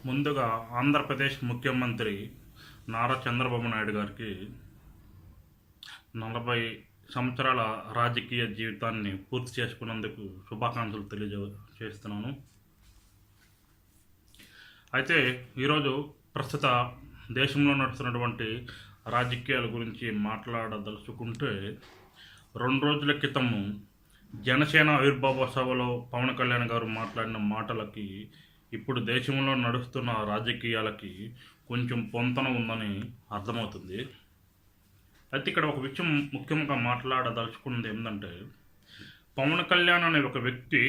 ముందుగా ఆంధ్రప్రదేశ్ ముఖ్యమంత్రి నారా చంద్రబాబు నాయుడు గారికి 40 సంవత్సరాల రాజకీయ జీవితాన్ని పూర్తి చేసుకున్నందుకు శుభాకాంక్షలు తెలియజేస్తున్నాను. అయితే ఈరోజు ప్రస్తుత దేశంలో నడుస్తున్నటువంటి రాజకీయాల గురించి మాట్లాడదలుచుకుంటే 2 రోజుల క్రితము జనసేన ఆవిర్భావ సభలో పవన్ కళ్యాణ్ గారు మాట్లాడిన మాటలకి ఇప్పుడు దేశంలో నడుస్తున్న రాజకీయాలకి కొంచెం పొంతన ఉందని అర్థమవుతుంది. అయితే ఇక్కడ ఒక విషయం ముఖ్యంగా మాట్లాడదలుచుకున్నది ఏంటంటే, పవన్ కళ్యాణ్ అనే ఒక వ్యక్తి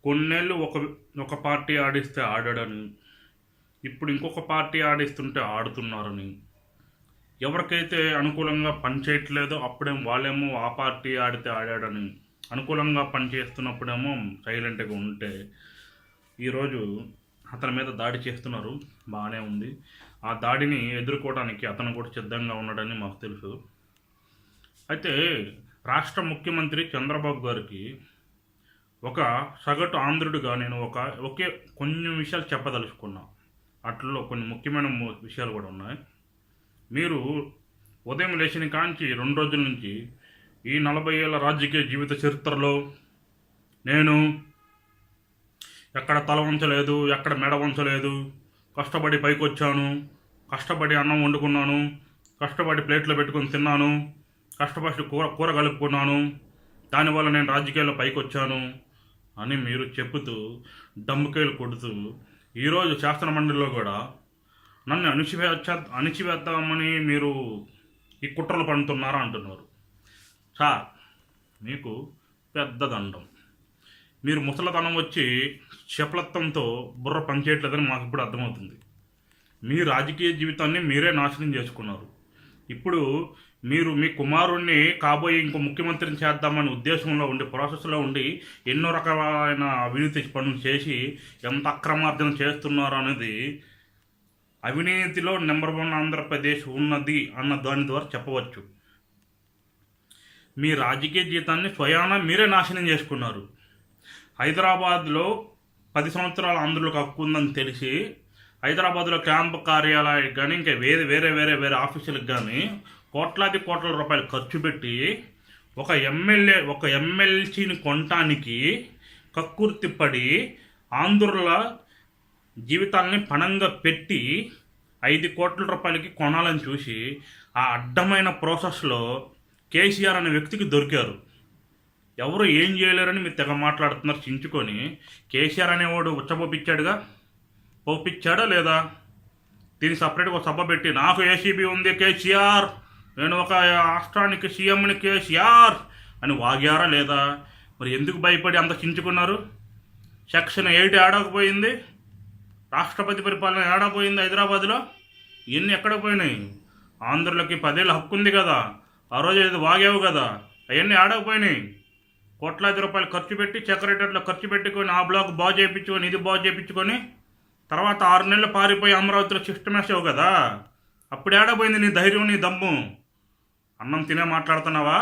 కొన్నేళ్ళు ఒక పార్టీ ఆడిస్తే ఆడాడని, ఇప్పుడు ఇంకొక పార్టీ ఆడిస్తుంటే ఆడుతున్నారని, ఎవరికైతే అనుకూలంగా పనిచేయట్లేదో అప్పుడేమో వాళ్ళేమో ఆ పార్టీ ఆడితే ఆడాడని, అనుకూలంగా పనిచేస్తున్నప్పుడేమో సైలెంట్గా ఉంటే ఈరోజు అతని మీద దాడి చేస్తున్నారు. బాగానే ఉంది. ఆ దాడిని ఎదుర్కోవడానికి అతను కూడా సిద్ధంగా ఉన్నాడని మాకు తెలుసు. అయితే రాష్ట్ర ముఖ్యమంత్రి చంద్రబాబు గారికి ఒక సగటు ఆంధ్రుడిగా నేను కొన్ని విషయాలు చెప్పదలుచుకున్నా. అట్లలో కొన్ని ముఖ్యమైన విషయాలు కూడా ఉన్నాయి. మీరు ఉదయం లేచిన కాంచి 2 రోజుల నుంచి ఈ 40 ఏళ్ళ రాజకీయ జీవిత చరిత్రలో నేను ఎక్కడ తల వంచలేదు, ఎక్కడ మెడ వంచలేదు, కష్టపడి పైకి వచ్చాను, కష్టపడి అన్నం వండుకున్నాను, కష్టపడి ప్లేట్లో పెట్టుకొని తిన్నాను, కష్టపడి కూర కలుపుకున్నాను, దానివల్ల నేను రాజకీయాల్లో పైకి వచ్చాను అని మీరు చెబుతూ డమ్ముకేలు కొడుతూ ఈరోజు శాసన మండలిలో కూడా నన్ను అణిచివేద్దామని మీరు ఈ కుట్రలు పండుతున్నారా అంటున్నారు. సార్, మీకు పెద్ద దండం. మీరు ముసలతనం వచ్చి చపలత్వంతో బుర్ర పనిచేయట్లేదని మాకు ఇప్పుడు అర్థమవుతుంది. మీ రాజకీయ జీవితాన్ని మీరే నాశనం చేసుకున్నారు. ఇప్పుడు మీరు మీ కుమారుణ్ణి కాబోయే ఇంకో ముఖ్యమంత్రిని చేద్దామని ఉద్దేశంలో ఉండి, ప్రాసెస్లో ఉండి ఎన్నో రకాలైన అవినీతి పనులు చేసి ఎంత అక్రమార్జన చేస్తున్నారు అనేది అవినీతిలో నెంబర్ 1 ఆంధ్రప్రదేశ్ ఉన్నది అన్న దాని ద్వారా చెప్పవచ్చు. మీ రాజకీయ జీవితాన్ని స్వయాన మీరే నాశనం చేసుకున్నారు. హైదరాబాద్లో 10 సంవత్సరాల ఆంధ్రులకు హక్కు ఉందని తెలిసి హైదరాబాద్లో క్యాంపు కార్యాలయానికి కానీ ఇంకా వేరే ఆఫీసులకు కానీ కోట్ల రూపాయలు ఖర్చు పెట్టి ఒక ఎమ్మెల్సీని కొనటానికి కక్కుర్తిపడి ఆంధ్రుల జీవితాలని పణంగా పెట్టి 5 కోట్ల రూపాయలకి కొనాలని చూసి ఆ అడ్డమైన ప్రాసెస్లో కేసీఆర్ అనే వ్యక్తికి దొరికారు. ఎవరు ఏం చేయలేరని మీరు తెగ మాట్లాడుతున్నారు చించుకొని. కేసీఆర్ అనేవాడు పోపించాడా లేదా? దీనికి సపరేట్గా ఒక సభ పెట్టి నాకు ఏసీబీ ఉంది కేసీఆర్, నేను ఒక రాష్ట్రానికి సీఎంని కేసీఆర్ అని వాగారా లేదా? మరి ఎందుకు భయపడి అంత చించుకున్నారు? సెక్షన్ 8 ఆడకపోయింది, రాష్ట్రపతి పరిపాలన ఏడపోయింది హైదరాబాద్లో. ఇవన్నీ ఎక్కడ పోయినాయి? ఆంధ్రులకి 10 ఏళ్ళ హక్కు ఉంది కదా, ఆ రోజు ఏదో వాగావు కదా, అవన్నీ ఆడకపోయినాయి. కోట్లాది రూపాయలు ఖర్చు పెట్టి సెక్రటరీలో ఖర్చు పెట్టుకొని ఆ బ్లాక్ బాగు చేయించుకొని ఇది బాగు చేయించుకొని తర్వాత 6 నెలలు పారిపోయి అమరావతిలో సిస్టమ్ వేసావు కదా. అప్పుడు ఏడపోయింది నీ ధైర్యం, నీ దమ్ము? అన్నం తినే మాట్లాడుతున్నావా?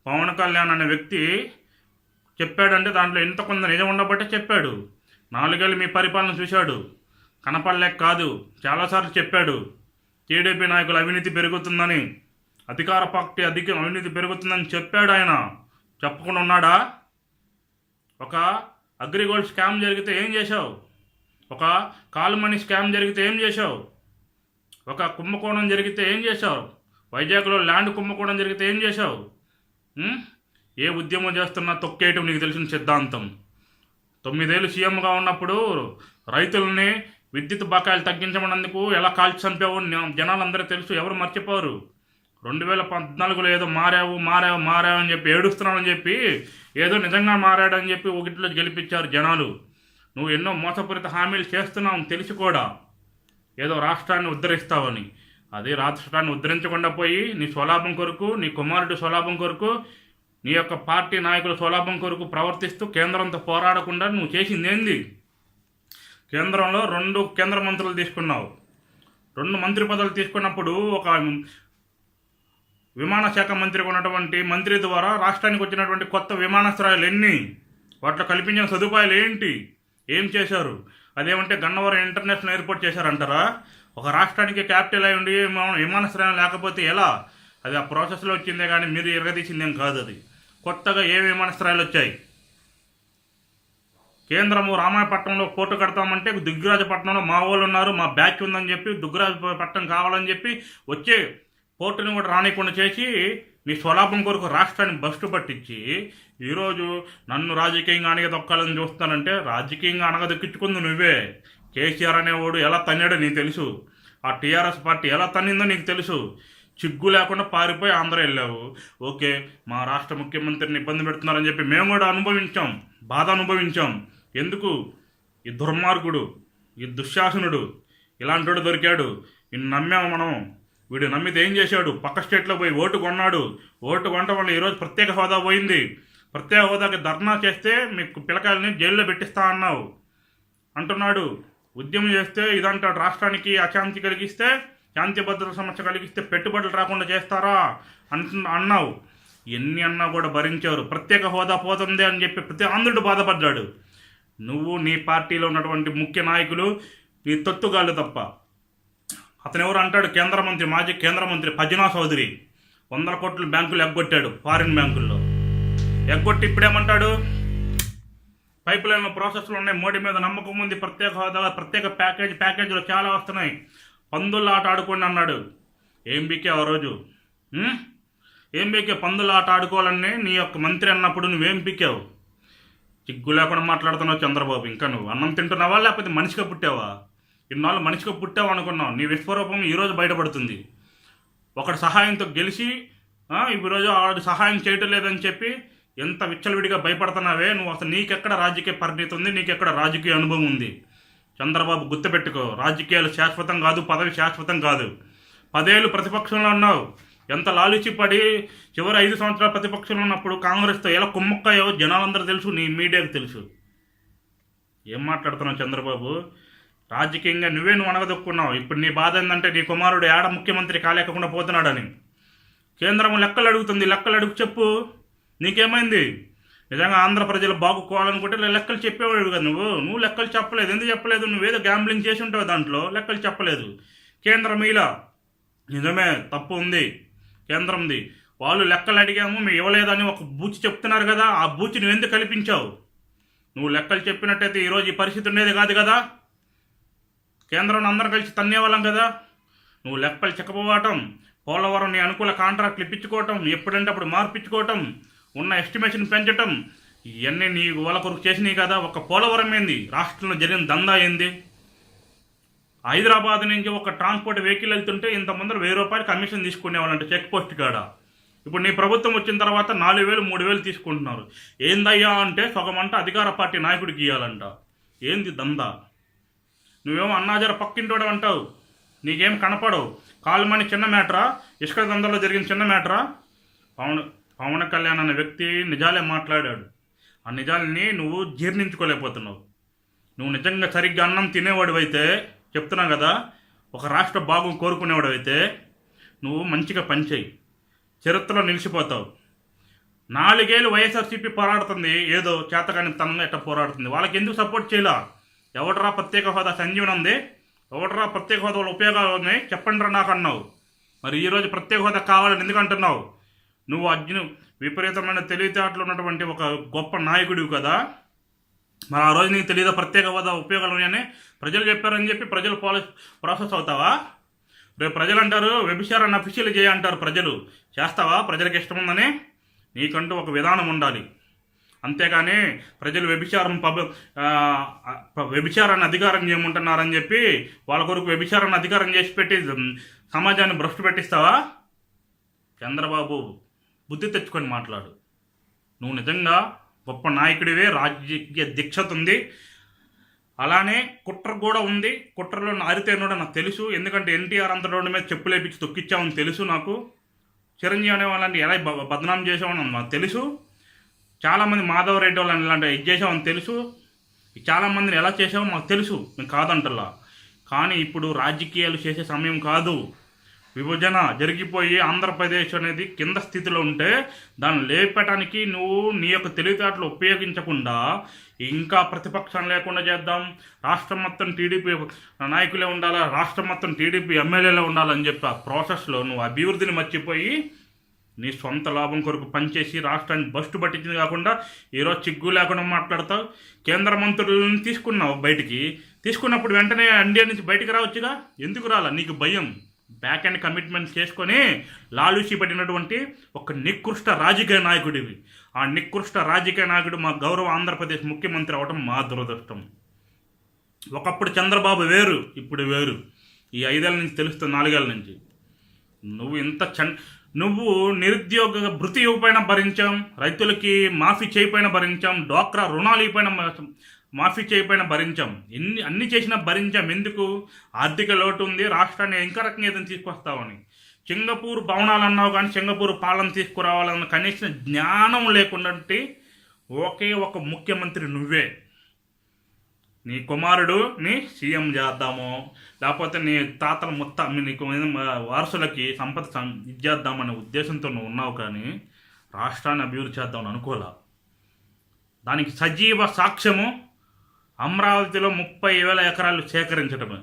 పవన్ కళ్యాణ్ అనే వ్యక్తి చెప్పాడంటే దాంట్లో ఎంత కొంత నిజం ఉండబట్టే చెప్పాడు. 4 ఏళ్ళు మీ పరిపాలన చూశాడు, కనపడలేక కాదు, చాలాసార్లు చెప్పాడు. టీడీపీ నాయకులు అవినీతి పెరుగుతుందని, అధికార పార్టీ అవినీతి పెరుగుతుందని చెప్పాడు. ఆయన చెప్పకుండా ఉన్నాడా? ఒక అగ్రిగోల్డ్ స్కామ్ జరిగితే ఏం చేశావు? ఒక కాలుమణి స్కామ్ జరిగితే ఏం చేశావు? ఒక కుంభకోణం జరిగితే ఏం చేశావు? వైజాగ్లో ల్యాండ్ కుంభకోణం జరిగితే ఏం చేశావు? ఏ ఉద్యమం చేస్తున్నా తొక్కేయటం నీకు తెలిసిన సిద్ధాంతం. 9 ఏళ్ళు సీఎంగా ఉన్నప్పుడు రైతులని విద్యుత్ బకాయిలు తగ్గించమన్నందుకు ఎలా కాల్చి చంపావు జనాలందరూ తెలుసు, ఎవరు మర్చిపోరు. 2014లో ఏదో మారావు అని చెప్పి ఏడుస్తున్నామని చెప్పి ఏదో నిజంగా మారాడని చెప్పి ఒకటిలో గెలిపించారు జనాలు. నువ్వు ఎన్నో మోసపూరిత హామీలు చేస్తున్నావు తెలిసి కూడా, ఏదో రాష్ట్రాన్ని ఉద్ధరిస్తావని. అదే రాష్ట్రాన్ని ఉద్ధరించకుండా పోయి నీ స్వలాభం కొరకు, నీ కుమారుడి స్వలాభం కొరకు, నీ యొక్క పార్టీ నాయకుల స్వలాభం కొరకు ప్రవర్తిస్తూ కేంద్రంతో పోరాడకుండా నువ్వు చేసింది ఏంది? కేంద్రంలో 2 కేంద్ర మంత్రులు తీసుకున్నావు. 2 మంత్రి పదవులు తీసుకున్నప్పుడు ఒక విమానశాఖ మంత్రి ఉన్నటువంటి మంత్రి ద్వారా రాష్ట్రానికి వచ్చినటువంటి కొత్త విమానాశ్రయాలు ఎన్ని, వాటిలో కల్పించిన సదుపాయాలు ఏంటి, ఏం చేశారు? అదేమంటే గన్నవరం ఇంటర్నేషనల్ ఎయిర్పోర్ట్ చేశారంటారా? ఒక రాష్ట్రానికి క్యాపిటల్ అయి ఉండి విమానాశ్రయం లేకపోతే ఎలా? అది ఆ ప్రాసెస్లో వచ్చిందే కానీ మీరు ఎరగదీసిందేం కాదు. అది కొత్తగా ఏ విమానాశ్రయాలు వచ్చాయి? కేంద్రము రామాయపట్నంలో పోర్టు కడతామంటే దుగ్గరాజపట్నంలో మా వాళ్ళు ఉన్నారు, మా బ్యాచ్ ఉందని చెప్పి దుగ్గరాజపట్నం కావాలని చెప్పి వచ్చే పోర్టుని కూడా రానికుండా చేసి నీ స్వలాభం కొరకు రాష్ట్రాన్ని బస్టు పట్టించి ఈరోజు నన్ను రాజకీయంగా అణగదొక్కాలని చూస్తానంటే రాజకీయంగా అణగదొక్కించుకుంది నువ్వే. కేసీఆర్ అనేవాడు ఎలా తన్నాడో నీకు తెలుసు, ఆ టీఆర్ఎస్ పార్టీ ఎలా తన్నిందో నీకు తెలుసు. చిగ్గు లేకుండా పారిపోయి ఆంధ్ర వెళ్ళావు. ఓకే, మా రాష్ట్ర ముఖ్యమంత్రిని ఇబ్బంది పెడుతున్నారని చెప్పి మేము కూడా అనుభవించాం, బాధ అనుభవించాం. ఎందుకు? ఈ దుర్మార్గుడు, ఈ దుశ్శాసనుడు ఇలాంటి దొరికాడు. ఇన్ని నమ్మాము మనం. వీడు నమ్మితే ఏం చేశాడు? పక్క స్టేట్లో పోయి ఓటు కొన్నాడు. ఓటు కొనడం వల్ల ఈరోజు ప్రత్యేక హోదా పోయింది. ప్రత్యేక హోదాకి ధర్నా చేస్తే మీకు పిల్లకాయలని జైల్లో పెట్టిస్తా అన్నావు అంటున్నాడు. ఉద్యమం చేస్తే ఇదంటాడు, రాష్ట్రానికి అశాంతి కలిగిస్తే, శాంతి భద్రత సమస్య కలిగిస్తే పెట్టుబడులు రాకుండా చేస్తారా అన్నావు. ఎన్ని అన్నా కూడా భరించారు. ప్రత్యేక హోదా పోతుంది అని చెప్పి ప్రతి ఆంధ్రుడు బాధపడ్డాడు. నువ్వు, నీ పార్టీలో ఉన్నటువంటి ముఖ్య నాయకులు, నీ తొత్తుగాళ్ళు తప్ప. అతను ఎవరు అంటాడు? కేంద్ర మంత్రి, మాజీ కేంద్ర మంత్రి పజ్జనా చౌదరి 100 కోట్ల బ్యాంకులు ఎగ్గొట్టాడు, ఫారిన్ బ్యాంకుల్లో ఎగ్గొట్టి ఇప్పుడేమంటాడు? పైప్ లైన్లో ప్రాసెస్లు ఉన్నాయి, మోడీ మీద నమ్మకం ఉంది, ప్రత్యేక హోదా, ప్రత్యేక ప్యాకేజీలు చాలా వస్తున్నాయి, పందుల ఆట ఆడుకోండి అన్నాడు. ఏం బీకే ఆ రోజు? ఏం బీకే? పందుల ఆట ఆడుకోవాలని నీ యొక్క మంత్రి అన్నప్పుడు నువ్వేం పీకావు? చిగ్గు లేకుండా మాట్లాడుతున్నావు చంద్రబాబు. ఇంకా నువ్వు అన్నం తింటున్నావా లేకపోతే మనిషిగా పుట్టావా? ఇన్నాళ్ళు మనిషిగా పుట్టావు అనుకున్నావు. నీ విశ్వరూపం ఈరోజు బయటపడుతుంది. ఒకటి సహాయంతో గెలిచి ఈరోజు ఆడు సహాయం చేయటం లేదని చెప్పి ఎంత విచ్చలవిడిగా భయపడుతున్నావే నువ్వు. అసలు నీకెక్కడ రాజకీయ పరిణితి ఉంది? నీకెక్కడ రాజకీయ అనుభవం ఉంది? చంద్రబాబు గుర్తుపెట్టుకో, రాజకీయాలు శాశ్వతం కాదు, పదవి శాశ్వతం కాదు. 10 ఏళ్ళు ప్రతిపక్షంలో ఉన్నావు. ఎంత లాలుచి పడి చివరి 5 సంవత్సరాలు ప్రతిపక్షంలో ఉన్నప్పుడు కాంగ్రెస్తో ఎలా కుమ్మక్కాయో జనాలందరూ తెలుసు, నీ మీడియాకు తెలుసు. ఏం మాట్లాడుతున్నావు చంద్రబాబు? రాజకీయంగా నువ్వు అనగదొక్కున్నావు. ఇప్పుడు నీ బాధ ఏంటంటే నీ కుమారుడు ఏడ ముఖ్యమంత్రి కాలేకుండా పోతున్నాడని. కేంద్రం లెక్కలు అడుగుతుంది, లెక్కలు అడుగు చెప్పు. నీకేమైంది? నిజంగా ఆంధ్ర ప్రజలు బాగుకోవాలనుకుంటే లెక్కలు చెప్పేవాడు కదా నువ్వు లెక్కలు చెప్పలేదు. ఎందుకు చెప్పలేదు? నువ్వేదో గ్యాంబ్లింగ్ చేసి ఉంటావు, దాంట్లో లెక్కలు చెప్పలేదు. కేంద్రం ఇలా నిజమే, తప్పు ఉంది కేంద్రంది. వాళ్ళు లెక్కలు అడిగాము మేము ఇవ్వలేదని ఒక బూచి చెప్తున్నారు కదా, ఆ బూచి నువ్వు ఎందుకు కల్పించావు? నువ్వు లెక్కలు చెప్పినట్టయితే ఈరోజు ఈ పరిస్థితి ఉండేది కాదు కదా. కేంద్రం అందరం కలిసి తన్నేవాళ్ళం కదా. నువ్వు లెక్కలు చెక్కపోవటం, పోలవరం నీ అనుకూల కాంట్రాక్ట్లు ఇప్పించుకోవటం, ఎప్పుడంటే అప్పుడు మార్పించుకోవటం, ఉన్న ఎస్టిమేషన్ పెంచటం, ఇవన్నీ నీ వాళ్ళ కొరకు చేసినాయి కదా. ఒక పోలవరం ఏంది? రాష్ట్రంలో జరిగిన దందా ఏంది? హైదరాబాద్ నుంచి ఒక ట్రాన్స్పోర్ట్ వెహికల్ వెళ్తుంటే ఇంతమంది 1000 రూపాయలు కమిషన్ తీసుకునేవాళ్ళంట చెక్ పోస్ట్ కాడ. ఇప్పుడు నీ ప్రభుత్వం వచ్చిన తర్వాత 4000 3000 తీసుకుంటున్నారు. ఏందయ్యా అంటే సగమంట అధికార పార్టీ నాయకుడికి ఇవ్వాలంట. ఏంది దందా? నువ్వేమో అన్నాజర పక్కింటోడు అంటావు, నీకేం కనపడవు. కాలుమని చిన్న మ్యాటరా? ఇసుక దందాలో జరిగిన చిన్న మ్యాటరా? పవన్ కళ్యాణ్ అనే వ్యక్తి నిజాలే మాట్లాడాడు. ఆ నిజాలని నువ్వు జీర్ణించుకోలేకపోతున్నావు. నువ్వు నిజంగా సరిగ్గా అన్నం తినేవాడు అయితే, చెప్తున్నావు కదా, ఒక రాష్ట్ర భాగం కోరుకునేవాడు అయితే నువ్వు మంచిగా పనిచేయి, చరిత్రలో నిలిచిపోతావు. 4 ఏళ్ళు వైఎస్ఆర్సీపీ పోరాడుతుంది, ఏదో చేతకాని తనంగా ఎట్లా పోరాడుతుంది. వాళ్ళకి ఎందుకు సపోర్ట్ చేయాల? ఎవడరా ప్రత్యేక హోదా సంజీవనం ఉంది? ఎవడరా ప్రత్యేక హోదా ఉపయోగాలు ఉన్నాయి చెప్పండి రా నాకు అన్నావు. మరి ఈరోజు ప్రత్యేక హోదా కావాలని ఎందుకు అంటున్నావు? నువ్వు విపరీతమైన తెలివితేటలు ఉన్నటువంటి ఒక గొప్ప నాయకుడివి కదా. మరి ఆ రోజు నీకు తెలియదా ప్రత్యేక హోదా ఉపయోగాలు ఉన్నాయని? ప్రజలు చెప్పారని చెప్పి ప్రజలు ప్రాసెస్ అవుతావా? రేపు ప్రజలు అంటారు వ్యభిచారాన్ని అఫీషియల్ చేయంటారు. ప్రజలు చేస్తావా? ప్రజలకు ఇష్టం ఉందని నీకంటూ ఒక విధానం ఉండాలి. అంతేగాని ప్రజలు వ్యభిచారాన్ని అధికారం చేయమంటున్నారని చెప్పి వాళ్ళ కొరకు వ్యభిచారాన్ని అధికారం చేసి పెట్టి సమాజాన్ని భ్రష్టు పెట్టిస్తావా? చంద్రబాబు బుద్ధి తెచ్చుకొని మాట్లాడు. నువ్వు నిజంగా గొప్ప నాయకుడివే, రాజకీయ దీక్షత ఉంది, అలానే కుట్ర కూడా ఉంది. కుట్రలో ఆరితేనుడో నాకు తెలుసు. ఎందుకంటే ఎన్టీఆర్ అంత రోడ్డు మీద చెప్పులేపించి తొక్కిచ్చామని తెలుసు నాకు. చిరంజీవి అనే వాళ్ళని ఎలా బదనాం చేసామని నాకు తెలుసు. చాలామంది మాధవరెడ్డి వాళ్ళని ఇలాంటి ఇది చేసామని తెలుసు. చాలామందిని ఎలా చేసామో మాకు తెలుసు, మేము కాదంటల్లా. కానీ ఇప్పుడు రాజకీయాలు చేసే సమయం కాదు. విభజన జరిగిపోయి ఆంధ్రప్రదేశ్ అనేది కింద స్థితిలో ఉంటే దాన్ని లేపటానికి నువ్వు నీ యొక్క తెలివితేటలు ఉపయోగించకుండా ఇంకా ప్రతిపక్షం లేకుండా చేద్దాం, రాష్ట్రం మొత్తం టీడీపీ నాయకులే ఉండాలా, రాష్ట్రం మొత్తం టీడీపీ ఎమ్మెల్యేలే ఉండాలని చెప్పి ఆ ప్రాసెస్లో నువ్వు అభివృద్ధిని మర్చిపోయి నీ సొంత లాభం కొరకు పనిచేసి రాష్ట్రాన్ని బస్టు పట్టించింది కాకుండా ఈరోజు చిగ్గు లేకుండా మాట్లాడతావు. కేంద్ర మంత్రులను తీసుకున్నావు, బయటికి తీసుకున్నప్పుడు వెంటనే ఇండియా నుంచి బయటికి రావచ్చుగా, ఎందుకు రాలా? నీకు భయం. బ్యాక్ అండ్ కమిట్మెంట్ చేసుకొని లాలూచి పడినటువంటి ఒక నికృష్ట రాజకీయ నాయకుడివి. ఆ నికృష్ట రాజకీయ నాయకుడు మా గౌరవ ఆంధ్రప్రదేశ్ ముఖ్యమంత్రి అవడం మా దురదృష్టం. ఒకప్పుడు చంద్రబాబు వేరు, ఇప్పుడు వేరు. ఈ 5 ఏళ్ళ నుంచి తెలుస్తుంది, 4 ఏళ్ళ నుంచి. నువ్వు నిరుద్యోగ భృతి ఇవ్వపైన భరించాం, రైతులకి మాఫీ చేయపైన భరించాం, డ్వాక్రా రుణాలు ఇవ్వపైన మాఫీ చేయపైన భరించాం, అన్ని చేసినా భరించాం. ఎందుకు? ఆర్థిక లోటు ఉంది, రాష్ట్రాన్ని ఇంకా రకంగా ఏదైనా తీసుకొస్తామని. సింగపూర్ భవనాలు అన్నావు కానీ సింగపూర్ పాలన తీసుకురావాలన్న కనీస జ్ఞానం లేకుండా ఒకే ఒక ముఖ్యమంత్రి నువ్వే. నీ కుమారుడుని సీఎం చేద్దాము, లేకపోతే నీ తాతల నీకు వారసులకి సంపద ఇచ్చేద్దామనే ఉద్దేశంతో నువ్వు ఉన్నావు, కానీ రాష్ట్రాన్ని అభివృద్ధి చేద్దామని అనుకోలే. దానికి సజీవ సాక్ష్యము అమరావతిలో 30,000 ఎకరాలు సేకరించడమే.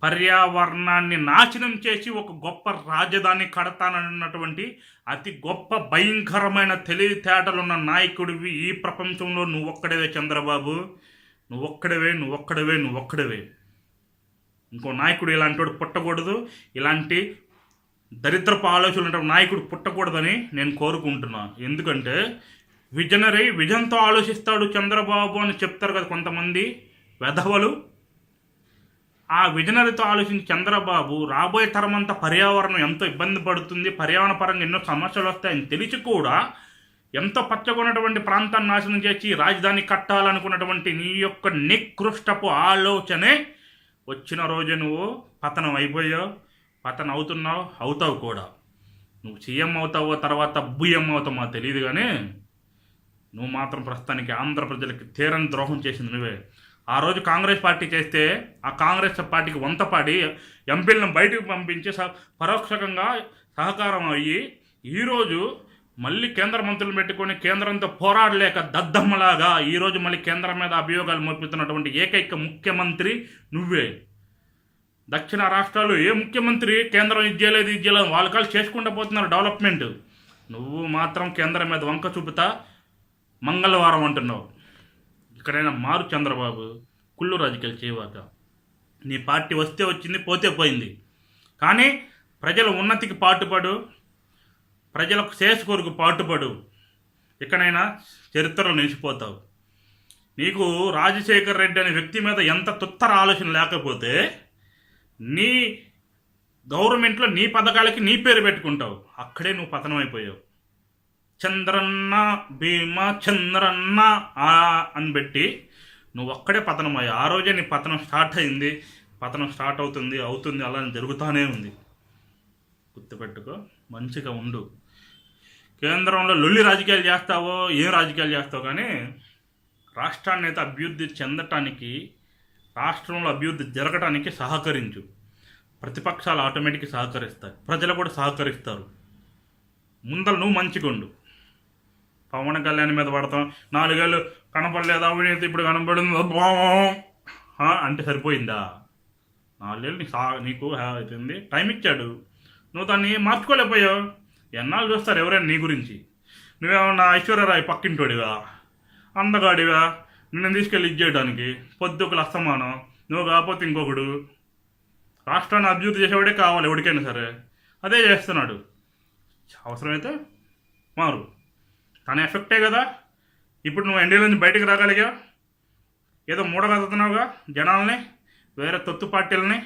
పర్యావరణాన్ని నాశనం చేసి ఒక గొప్ప రాజధాని కడతానన్నటువంటి అతి గొప్ప భయంకరమైన తెలివితేటలున్న నాయకుడివి ఈ ప్రపంచంలో నువ్వొక్కడవే చంద్రబాబు. నువ్వొక్కడవే. ఇంకో నాయకుడు ఇలాంటి వాడు పుట్టకూడదు, ఇలాంటి దరిద్రపు ఆలోచనలు నాయకుడు పుట్టకూడదని నేను కోరుకుంటున్నా. ఎందుకంటే విజన్తో ఆలోచిస్తాడు చంద్రబాబు అని చెప్తారు కదా కొంతమంది వెధవలు. ఆ విజనరీతో ఆలోచించి చంద్రబాబు రాబోయే తరం అంతా పర్యావరణం ఎంతో ఇబ్బంది పడుతుంది, పర్యావరణ పరంగా ఎన్నో సమస్యలు వస్తాయని తెలిసి కూడా ఎంతో పచ్చగొన్నటువంటి ప్రాంతాన్ని నాశనం చేసి రాజధాని కట్టాలనుకున్నటువంటి నీ యొక్క నికృష్టపు ఆలోచనే వచ్చిన రోజు నువ్వు పతనం అయిపోయావు, పతనం అవుతావు కూడా. నువ్వు సీఎం అవుతావో తర్వాత బుయ్యం అవుతావు మాకు తెలియదు, కానీ నువ్వు మాత్రం ప్రస్తుతానికి ఆంధ్ర ప్రజలకి తీరని ద్రోహం చేసింది నువ్వే. ఆ రోజు కాంగ్రెస్ పార్టీ చేస్తే ఆ కాంగ్రెస్ పార్టీకి వంతపాడి ఎంపీలను బయటకు పంపించి పరోక్షంగా సహకారం అయ్యి ఈరోజు మళ్ళీ కేంద్ర మంత్రులు పెట్టుకొని కేంద్రంతో పోరాడలేక దద్దమ్మలాగా ఈరోజు మళ్ళీ కేంద్రం మీద అభియోగాలు మోపుతున్నటువంటి ఏకైక ముఖ్యమంత్రి నువ్వే. దక్షిణ రాష్ట్రాలు ఏ ముఖ్యమంత్రి కేంద్రం ఇది చేయలేదు వాళ్ళ కాళ్ళు చేసుకుంటూ పోతున్నారు డెవలప్మెంట్. నువ్వు మాత్రం కేంద్రం మీద వంక చూపుతా మంగళవారం అంటున్నావు. ఇక్కడైనా మారు చంద్రబాబు, కుళ్ళు రాజకీయాలు చేయవాక. నీ పార్టీ వస్తే వచ్చింది, పోతే పోయింది, కానీ ప్రజల ఉన్నతికి పాటుపడు, ప్రజలకు శ్రేయస్ కొరకు పాటుపడు. ఇక్కడైనా చరిత్రలో నిలిచిపోతావు. నీకు రాజశేఖర్ రెడ్డి అనే వ్యక్తి మీద ఎంత తుత్తర ఆలోచన లేకపోతే నీ గవర్నమెంట్లో నీ పథకాలకి నీ పేరు పెట్టుకుంటావు. అక్కడే నువ్వు పతనం అయిపోయావు. చంద్రన్న భీమా చంద్రన్న అని పెట్టి నువ్వు అక్కడే పతనం అయ్యావు. ఆ రోజే నీ పతనం స్టార్ట్ అయింది, పతనం స్టార్ట్ అవుతుంది, అలా జరుగుతూనే ఉంది. గుర్తుపెట్టుకో, మంచిగా ఉండు. కేంద్రంలో లొల్లి రాజకీయాలు చేస్తావో ఏం రాజకీయాలు చేస్తావు, కానీ రాష్ట్రాన్ని అయితే అభివృద్ధి చెందటానికి, రాష్ట్రంలో అభివృద్ధి జరగటానికి సహకరించు. ప్రతిపక్షాలు ఆటోమేటిక్గా సహకరిస్తాయి, ప్రజలు కూడా సహకరిస్తారు. ముందర నువ్వు మంచిగా ఉండు. పవన్ కళ్యాణ్ మీద పడతాం, 4 ఏళ్ళు కనపడలేదు అవినీతి, ఇప్పుడు కనపడింది అంటే సరిపోయిందా? 4 ఏళ్ళు నీకు అవుతుంది, టైం ఇచ్చాడు, నువ్వు దాన్ని మార్చుకోలేకపోయావు. ఎన్నాళ్ళు చూస్తారు ఎవరైనా నీ గురించి? నువ్వేమన్నా ఐశ్వర్యరాయ్ పక్కింటోడివా, అందగాడివా, నిన్ను తీసుకెళ్ళి ఇచ్చేయడానికి పొద్దుకులు అస్తమానం, నువ్వు కాకపోతే ఇంకొకడు. రాష్ట్రాన్ని అభివృద్ధి చేసేవాడే కావాలి ఎవరికైనా సరే, అదే చేస్తున్నాడు. అవసరమైతే మారు, తన ఎఫెక్టే కదా. ఇప్పుడు నువ్వు ఎన్డీఏ నుంచి బయటకు రాగలిగా, ఏదో మూడగలుగుతున్నావుగా జనాల్ని, వేరే తొత్తు పార్టీలని.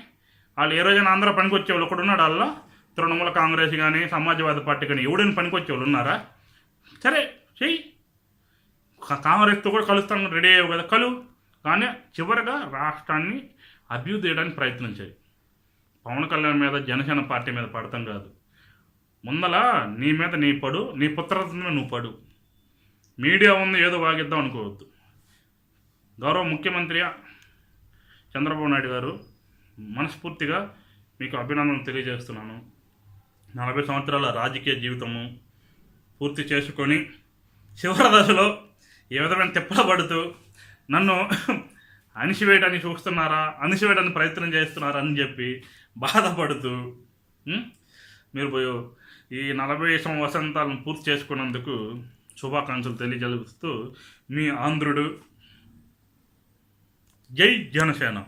వాళ్ళు ఏ రోజైనా ఆంధ్ర పనికి వచ్చేవాళ్ళు ఒకడున్నాడు. వాళ్ళ తృణమూల కాంగ్రెస్ కానీ సమాజ్వాదీ పార్టీ కానీ ఎవడైనా పనికి వచ్చేవాళ్ళు ఉన్నారా? సరే చెయ్యి, కాంగ్రెస్తో కూడా కలుస్తాను రెడీ అయ్యావు కదా, కానీ చివరిగా రాష్ట్రాన్ని అభివృద్ధి చేయడానికి ప్రయత్నం చేయి. పవన్ కళ్యాణ్ మీద జనసేన పార్టీ మీద పడతాం కాదు, ముందల నీ మీద నీ పడు, నీ పుత్రరత్న మీద నువ్వు పడు. మీడియా ఉంది ఏదో వాగిద్దాం అనుకోవద్దు. గౌరవ ముఖ్యమంత్రి చంద్రబాబు నాయుడు గారు మనస్ఫూర్తిగా మీకు అభినందనలు తెలియజేస్తున్నాను. 40 సంవత్సరాల రాజకీయ జీవితము పూర్తి చేసుకొని చివరి దశలో ఏ విధమైన తిప్పలు పడుతూ నన్ను అణిచివేయడానికి చూస్తున్నారా, అణిచివేయడానికి ప్రయత్నం చేస్తున్నారా అని చెప్పి బాధపడుతూ మీరు ఈ 40 వసంతాలను పూర్తి చేసుకున్నందుకు శుభాకాంక్షలు తెలియజేస్తూ మీ ఆంధ్రుడు. జై జనసేన.